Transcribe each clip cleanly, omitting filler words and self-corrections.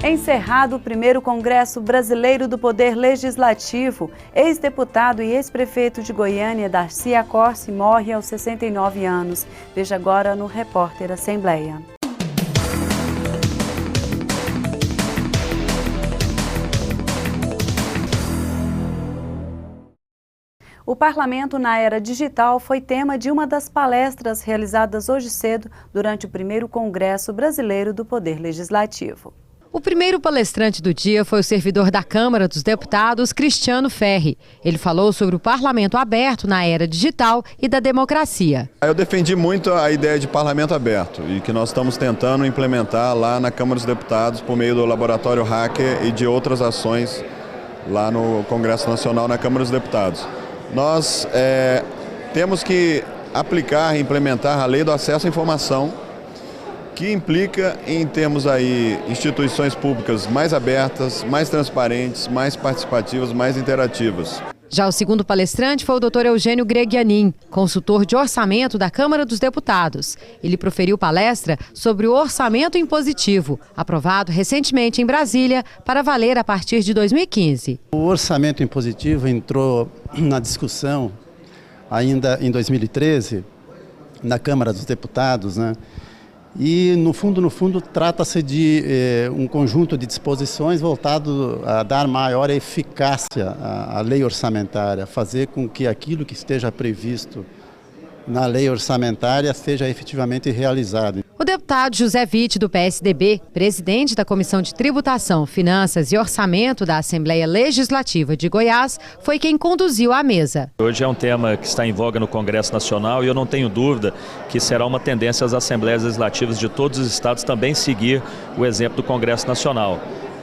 Encerrado o primeiro Congresso Brasileiro do Poder Legislativo, ex-deputado e ex-prefeito de Goiânia, Darcy Accorsi, morre aos 69 anos. Veja agora no Repórter Assembleia. O Parlamento na Era Digital foi tema de uma das palestras realizadas hoje cedo durante o primeiro Congresso Brasileiro do Poder Legislativo. O primeiro palestrante do dia foi o servidor da Câmara dos Deputados, Cristiano Ferri. Ele falou sobre o parlamento aberto na era digital e da democracia. Eu defendi muito a ideia de parlamento aberto e que nós estamos tentando implementar lá na Câmara dos Deputados por meio do Laboratório Hacker e de outras ações lá no Congresso Nacional, na Câmara dos Deputados. Nós temos que aplicar e implementar a Lei do Acesso à Informação, que implica em termos aí instituições públicas mais abertas, mais transparentes, mais participativas, mais interativas. Já o segundo palestrante foi o Dr. Eugênio Gregianin, consultor de orçamento da Câmara dos Deputados. Ele proferiu palestra sobre o orçamento impositivo, aprovado recentemente em Brasília para valer a partir de 2015. O orçamento impositivo entrou na discussão ainda em 2013 na Câmara dos Deputados, né? E, no fundo, trata-se de um conjunto de disposições voltado a dar maior eficácia à lei orçamentária, fazer com que aquilo que esteja previsto na lei orçamentária seja efetivamente realizado. O deputado José Witt, do PSDB, presidente da Comissão de Tributação, Finanças e Orçamento da Assembleia Legislativa de Goiás, foi quem conduziu a mesa. Hoje é um tema que está em voga no Congresso Nacional e eu não tenho dúvida que será uma tendência as Assembleias Legislativas de todos os estados também seguir o exemplo do Congresso Nacional.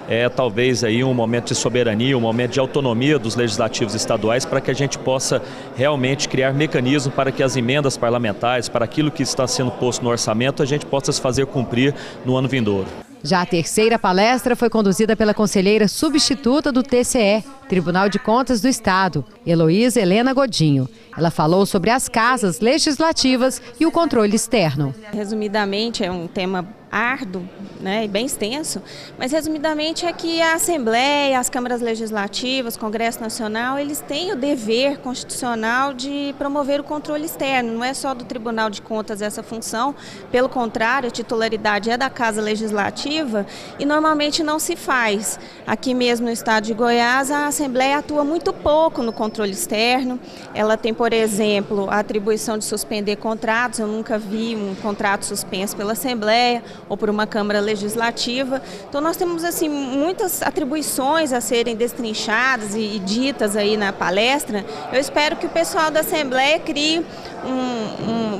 É talvez aí um momento de soberania, um momento de autonomia dos legislativos estaduais para que a gente possa realmente criar mecanismos para que as emendas parlamentares, para aquilo que está sendo posto no orçamento, a gente possa se fazer cumprir no ano vindouro. Já a terceira palestra foi conduzida pela conselheira substituta do TCE, Tribunal de Contas do Estado, Heloísa Helena Godinho. Ela falou sobre as casas legislativas e o controle externo. Resumidamente, é um tema árduo, né, e bem extenso, mas resumidamente é que a Assembleia, as câmaras legislativas, o Congresso Nacional, eles têm o dever constitucional de promover o controle externo. Não é só do Tribunal de Contas essa função, pelo contrário, a titularidade é da Casa Legislativa e normalmente não se faz. Aqui mesmo no estado de Goiás, a Assembleia atua muito pouco no controle externo. Ela tem, por exemplo, a atribuição de suspender contratos. Eu nunca vi um contrato suspenso pela Assembleia ou por uma Câmara Legislativa. Então nós temos assim muitas atribuições a serem destrinchadas e ditas aí na palestra. Eu espero que o pessoal da Assembleia crie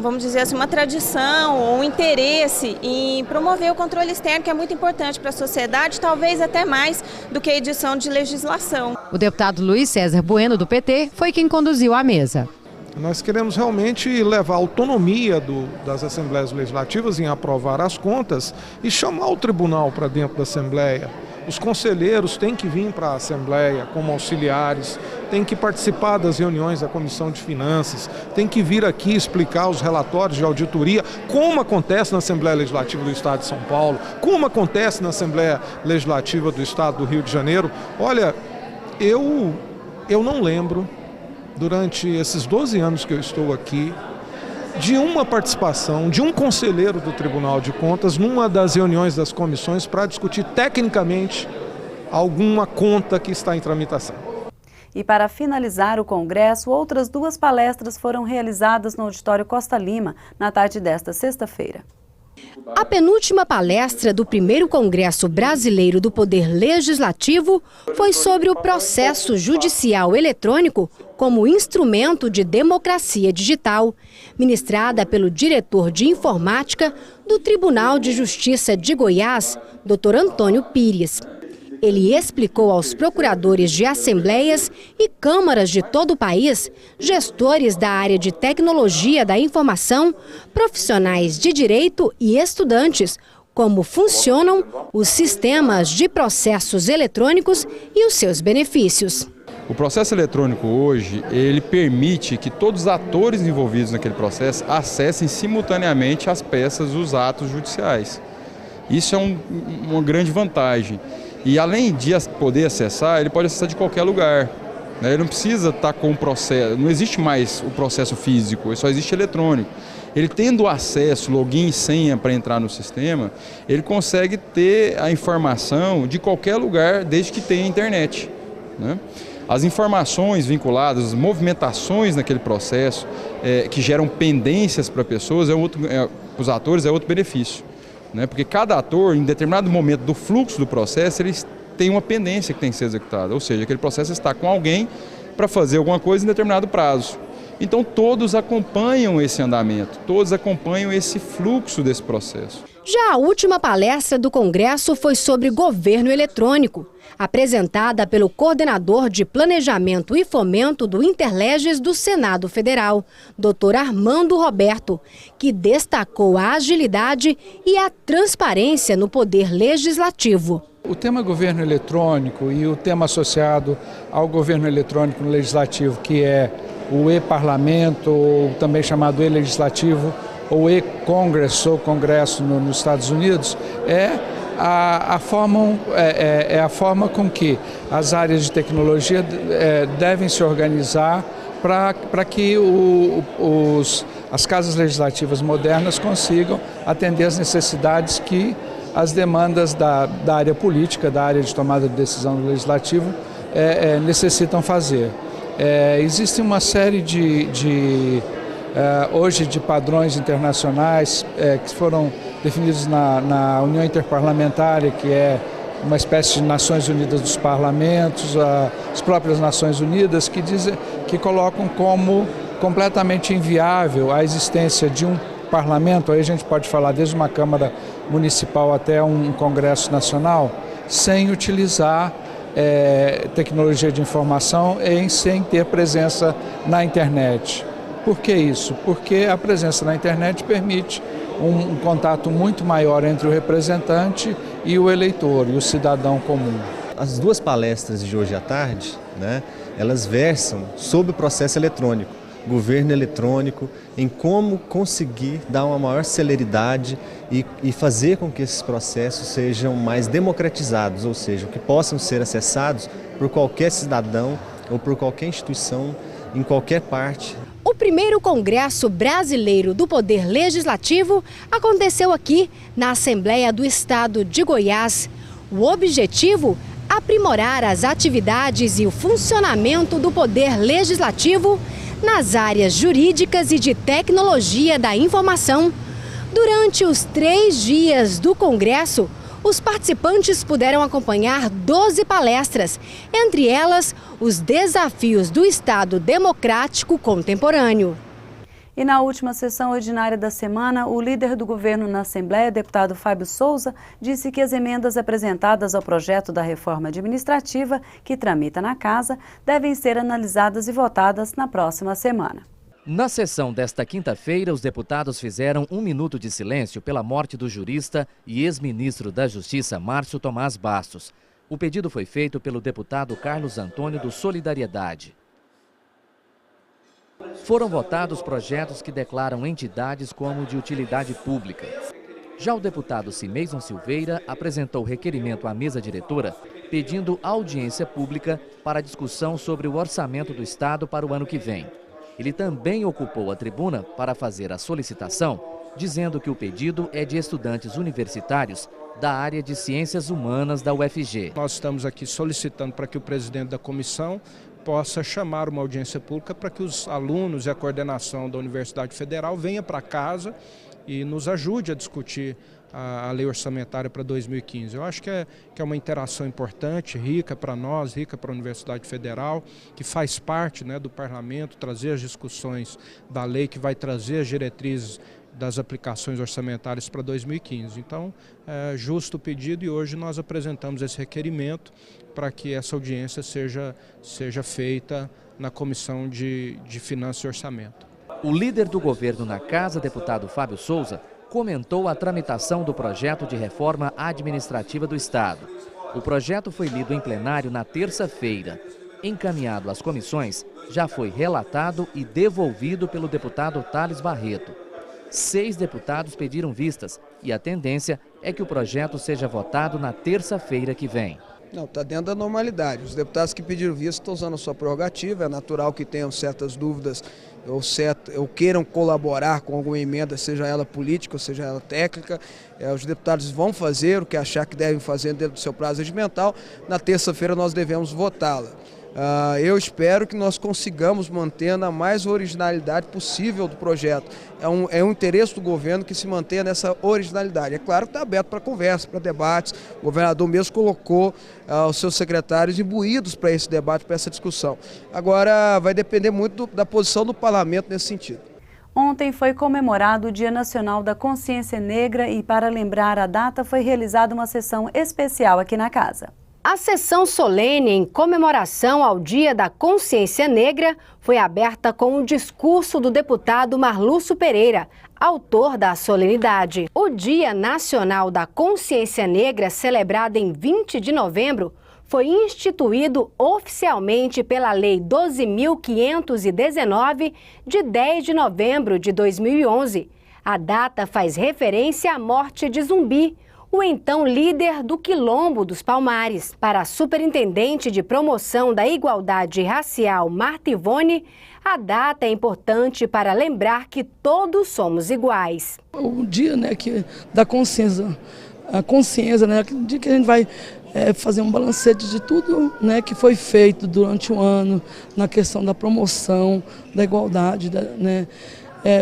vamos dizer assim, uma tradição ou um interesse em promover o controle externo, que é muito importante para a sociedade, talvez até mais do que a edição de legislação. O deputado Luiz César Bueno, do PT, foi quem conduziu a mesa. Nós queremos realmente levar a autonomia das Assembleias Legislativas em aprovar as contas e chamar o tribunal para dentro da Assembleia. Os conselheiros têm que vir para a Assembleia como auxiliares, têm que participar das reuniões da Comissão de Finanças, têm que vir aqui explicar os relatórios de auditoria, como acontece na Assembleia Legislativa do Estado de São Paulo, como acontece na Assembleia Legislativa do Estado do Rio de Janeiro. Olha, eu não lembro, durante esses 12 anos que eu estou aqui, de uma participação de um conselheiro do Tribunal de Contas numa das reuniões das comissões para discutir tecnicamente alguma conta que está em tramitação. E para finalizar o Congresso, outras duas palestras foram realizadas no Auditório Costa Lima na tarde desta sexta-feira. A penúltima palestra do primeiro Congresso Brasileiro do Poder Legislativo foi sobre o processo judicial eletrônico como instrumento de democracia digital, ministrada pelo diretor de informática do Tribunal de Justiça de Goiás, Dr. Antônio Pires. Ele explicou aos procuradores de assembleias e câmaras de todo o país, gestores da área de tecnologia da informação, profissionais de direito e estudantes, como funcionam os sistemas de processos eletrônicos e os seus benefícios. O processo eletrônico hoje, ele permite que todos os atores envolvidos naquele processo acessem simultaneamente as peças dos atos judiciais. Isso é uma grande vantagem. E além de poder acessar, ele pode acessar de qualquer lugar. Ele não precisa estar com o processo, não existe mais o processo físico, só existe eletrônico. Ele tendo acesso, login e senha para entrar no sistema, ele consegue ter a informação de qualquer lugar desde que tenha internet, né? As informações vinculadas, as movimentações naquele processo que geram pendências para pessoas, os atores é outro benefício, né? Porque cada ator, em determinado momento do fluxo do processo, eles têm uma pendência que tem que ser executada, ou seja, aquele processo está com alguém para fazer alguma coisa em determinado prazo. Então todos acompanham esse andamento, todos acompanham esse fluxo desse processo. Já a última palestra do Congresso foi sobre governo eletrônico, apresentada pelo coordenador de Planejamento e Fomento do Interleges do Senado Federal, Dr. Armando Roberto, que destacou a agilidade e a transparência no poder legislativo. O tema governo eletrônico e o tema associado ao governo eletrônico no legislativo, que é o e-parlamento, ou também chamado e-legislativo, ou e-congresso, ou congresso nos Estados Unidos, é a forma com que as áreas de tecnologia devem se organizar para que as casas legislativas modernas consigam atender às necessidades que as demandas da área política, da área de tomada de decisão do legislativo necessitam fazer. Existe uma série hoje de padrões internacionais que foram definidos na União Interparlamentária, que é uma espécie de Nações Unidas dos Parlamentos, as próprias Nações Unidas, que colocam como completamente inviável a existência de um parlamento, aí a gente pode falar desde uma Câmara Municipal até um Congresso Nacional, sem utilizar tecnologia de informação e sem ter presença na internet. Por que isso? Porque a presença na internet permite um contato muito maior entre o representante e o eleitor, e o cidadão comum. As duas palestras de hoje à tarde, né, elas versam sobre o processo eletrônico, governo eletrônico, em como conseguir dar uma maior celeridade e fazer com que esses processos sejam mais democratizados, ou seja, que possam ser acessados por qualquer cidadão ou por qualquer instituição em qualquer parte. O primeiro Congresso Brasileiro do Poder Legislativo aconteceu aqui na Assembleia do Estado de Goiás. O objetivo? Aprimorar as atividades e o funcionamento do Poder Legislativo nas áreas jurídicas e de tecnologia da informação. Durante os 3 dias do Congresso, os participantes puderam acompanhar 12 palestras, entre elas os desafios do Estado democrático contemporâneo. E na última sessão ordinária da semana, o líder do governo na Assembleia, deputado Fábio Souza, disse que as emendas apresentadas ao projeto da reforma administrativa, que tramita na Casa, devem ser analisadas e votadas na próxima semana. Na sessão desta quinta-feira, os deputados fizeram 1 minuto de silêncio pela morte do jurista e ex-ministro da Justiça, Márcio Tomás Bastos. O pedido foi feito pelo deputado Carlos Antônio do Solidariedade. Foram votados projetos que declaram entidades como de utilidade pública. Já o deputado Cimeison Silveira apresentou requerimento à mesa diretora pedindo audiência pública para discussão sobre o orçamento do Estado para o ano que vem. Ele também ocupou a tribuna para fazer a solicitação, dizendo que o pedido é de estudantes universitários da área de Ciências Humanas da UFG. Nós estamos aqui solicitando para que o presidente da comissão possa chamar uma audiência pública para que os alunos e a coordenação da Universidade Federal venha para casa e nos ajude a discutir a lei orçamentária para 2015. Eu acho que é uma interação importante, rica para nós, rica para a Universidade Federal, que faz parte, né, do parlamento, trazer as discussões da lei, que vai trazer as diretrizes das aplicações orçamentárias para 2015. Então, é justo o pedido e hoje nós apresentamos esse requerimento para que essa audiência seja feita na Comissão de Finanças e Orçamento. O líder do governo na Casa, deputado Fábio Souza, comentou a tramitação do projeto de reforma administrativa do Estado. O projeto foi lido em plenário na terça-feira. Encaminhado às comissões, já foi relatado e devolvido pelo deputado Thales Barreto. 6 deputados pediram vistas e a tendência é que o projeto seja votado na terça-feira que vem. Não, está dentro da normalidade. Os deputados que pediram visto estão usando a sua prerrogativa, é natural que tenham certas dúvidas ou queiram colaborar com alguma emenda, seja ela política ou seja ela técnica. Os deputados vão fazer o que achar que devem fazer dentro do seu prazo regimental. Na terça-feira nós devemos votá-la. Eu espero que nós consigamos manter a mais originalidade possível do projeto. É um interesse do governo que se mantenha nessa originalidade. É claro que está aberto para conversa, para debates. O governador mesmo colocou os seus secretários imbuídos para esse debate, para essa discussão. Agora vai depender muito da posição do parlamento nesse sentido. Ontem foi comemorado o Dia Nacional da Consciência Negra e, para lembrar a data, foi realizada uma sessão especial aqui na casa. A sessão solene em comemoração ao Dia da Consciência Negra foi aberta com o discurso do deputado Marlúcio Pereira, autor da solenidade. O Dia Nacional da Consciência Negra, celebrado em 20 de novembro, foi instituído oficialmente pela Lei 12.519, de 10 de novembro de 2011. A data faz referência à morte de Zumbi, o então líder do Quilombo dos Palmares. Para a superintendente de promoção da igualdade racial, Marta Ivone, a data é importante para lembrar que todos somos iguais. O dia, da consciência, o dia que a gente vai fazer um balancete de tudo, que foi feito durante o ano na questão da promoção, da igualdade,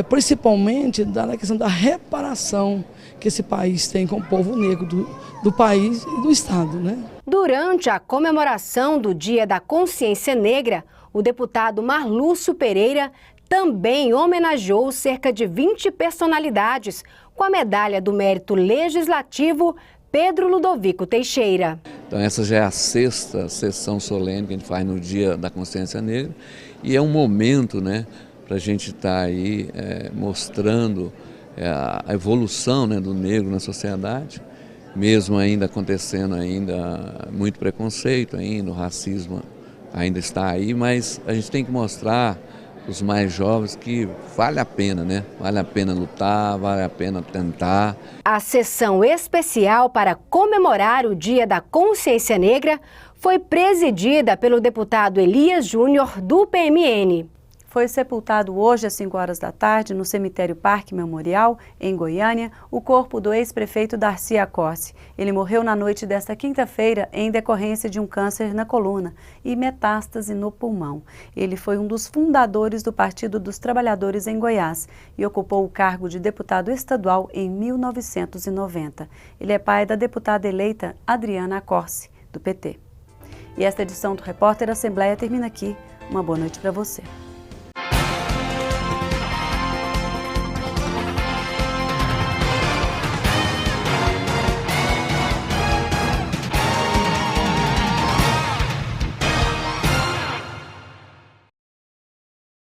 principalmente na questão da reparação que esse país tem com o povo negro do país e do estado. Durante a comemoração do Dia da Consciência Negra, o deputado Marlúcio Pereira também homenageou cerca de 20 personalidades com a medalha do Mérito Legislativo Pedro Ludovico Teixeira. Então essa já é a 6ª sessão solene que a gente faz no Dia da Consciência Negra e é um momento, para a gente estar aí mostrando a evolução do negro na sociedade, mesmo ainda acontecendo muito preconceito, o racismo ainda está aí, mas a gente tem que mostrar os mais jovens que vale a pena, vale a pena lutar, vale a pena tentar. A sessão especial para comemorar o Dia da Consciência Negra foi presidida pelo deputado Elias Júnior, do PMN. Foi sepultado hoje às 5 horas da tarde no cemitério Parque Memorial, em Goiânia, o corpo do ex-prefeito Darcy Accorsi. Ele morreu na noite desta quinta-feira em decorrência de um câncer na coluna e metástase no pulmão. Ele foi um dos fundadores do Partido dos Trabalhadores em Goiás e ocupou o cargo de deputado estadual em 1990. Ele é pai da deputada eleita Adriana Accorsi, do PT. E esta edição do Repórter Assembleia termina aqui. Uma boa noite para você.